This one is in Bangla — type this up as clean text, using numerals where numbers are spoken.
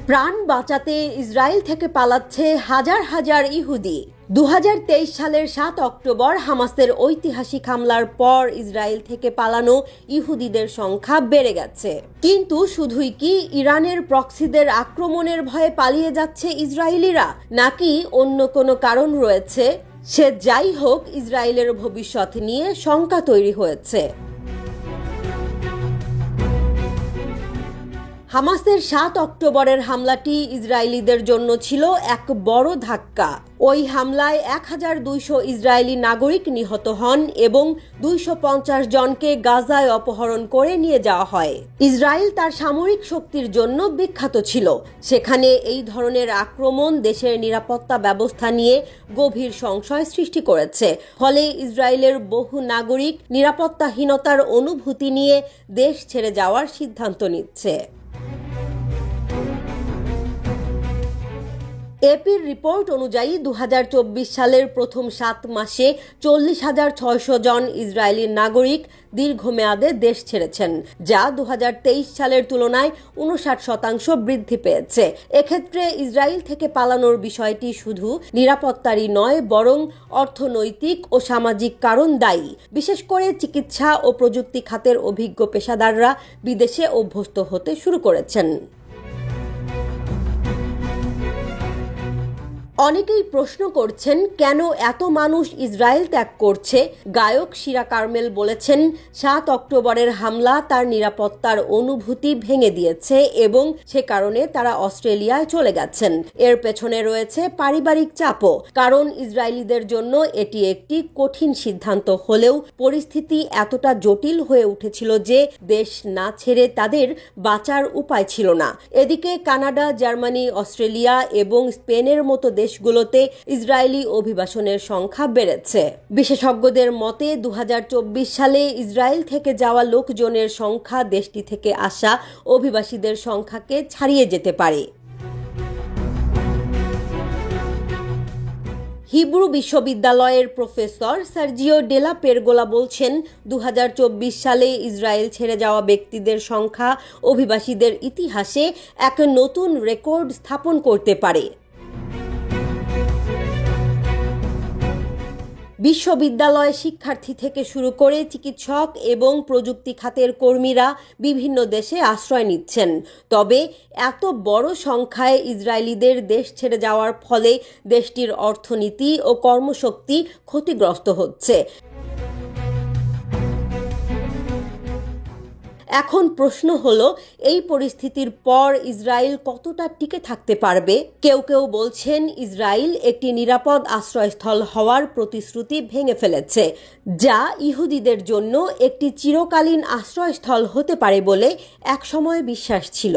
প্রাণ বাঁচাতে ইসরায়েল থেকে পালাচ্ছে হাজার হাজার ইহুদি। 2023 সালের 7 অক্টোবর হামাসের ঐতিহাসিক হামলার পর ইসরায়েল থেকে পালানো ইহুদিদের সংখ্যা বেড়ে গেছে। কিন্তু শুধুই কি ইরানের প্রক্সিদের আক্রমণের ভয়ে পালিয়ে যাচ্ছে ইসরায়েলিরা, নাকি অন্য কোনো কারণ রয়েছে? সে যাই হোক, ইসরায়েলের ভবিষ্যৎ নিয়ে শঙ্কা তৈরি হয়েছে। হামাসের 7 অক্টোবরের হামলাটি ইসরায়েলিদের জন্য ছিল এক বড় ধাক্কা। ওই হামলায় 1200 ইসরায়েলি নাগরিক নিহত হন এবং 250 জনকে গাজায় অপহরণ করে নিয়ে যাওয়া হয়। ইসরায়েল তার সামরিক শক্তির জন্য বিখ্যাত ছিল। সেখানে এই ধরনের আক্রমণ দেশের নিরাপত্তা ব্যবস্থা নিয়ে গভীর সংশয় সৃষ্টি করেছে। ফলে ইসরায়েলের বহু নাগরিক নিরাপত্তাহীনতার অনুভূতি নিয়ে দেশ ছেড়ে যাওয়ার সিদ্ধান্ত নিচ্ছে। এপির রিপোর্ট অনুযায়ী 2024 সালের প্রথম 7 মাসে 40,600 জন ইসরায়েলি নাগরিক দীর্ঘমেয়াদে দেশ ছেড়েছেন, যা 2023 সালের তুলনায় 59% বৃদ্ধি পেয়েছে। এক্ষেত্রে ইসরায়েল থেকে পালানোর বিষয়টি শুধু নিরাপত্তারই নয়, বরং অর্থনৈতিক ও সামাজিক কারণ দায়ী। বিশেষ করে চিকিৎসা ও প্রযুক্তি খাতের অভিজ্ঞ পেশাদাররা বিদেশে অভ্যস্ত হতে শুরু করেছেন। অনেকেই প্রশ্ন করছেন, কেন এত মানুষ ইসরায়েল ত্যাগ করছে? গায়ক শিরা কারমেল বলেছেন, 7 অক্টোবরের হামলা তার নিরাপত্তার অনুভূতি ভেঙে দিয়েছে এবং সে কারণে তারা অস্ট্রেলিয়ায় চলে গেছেন। এর পেছনে রয়েছে পারিবারিক চাপও। কারণ ইসরায়েলিদের জন্য এটি একটি কঠিন সিদ্ধান্ত হলেও পরিস্থিতি এতটা জটিল হয়ে উঠেছিল যে দেশ না ছেড়ে তাদের বাঁচার উপায় ছিল না। এদিকে কানাডা, জার্মানি, অস্ট্রেলিয়া এবং স্পেনের মতো দেশগুলোতে ইসরায়েলি অভিবাসনের সংখ্যা বেড়েছে। বিশেষজ্ঞদের মতে 2024 সালে ইসরায়েল থেকে যাওয়া লোকজনের সংখ্যা দেশটি থেকে আসা অভিবাসীদের সংখ্যাকে ছাড়িয়ে যেতে পারে। হিব্রু বিশ্ববিদ্যালয়ের প্রফেসর সার্জিও ডেলা পেরগোলা বলছেন, 2024 সালে ইসরায়েল ছেড়ে যাওয়া ব্যক্তিদের সংখ্যা অভিবাসীদের ইতিহাসে এক নতুন রেকর্ড স্থাপন করতে পারে। বিশ্ববিদ্যালয় শিক্ষার্থী থেকে শুরু করে চিকিৎসক এবং প্রযুক্তি খাতের কর্মীরা বিভিন্ন দেশে আশ্রয় নিচ্ছেন। তবে এত বড় সংখ্যায় ইসরায়েলিদের দেশ ছেড়ে যাওয়ার ফলে দেশটির অর্থনীতি ও কর্মশক্তি ক্ষতিগ্রস্ত হচ্ছে। এখন প্রশ্ন হলো, এই পরিস্থিতির পর ইসরায়েল কতটা টিকে থাকতে পারবে? কেউ কেউ বলছেন, ইসরায়েল একটি নিরাপদ আশ্রয়স্থল হওয়ার প্রতিশ্রুতি ভেঙে ফেলেছে, যা ইহুদিদের জন্য একটি চিরকালীন আশ্রয়স্থল হতে পারে বলে একসময় বিশ্বাস ছিল।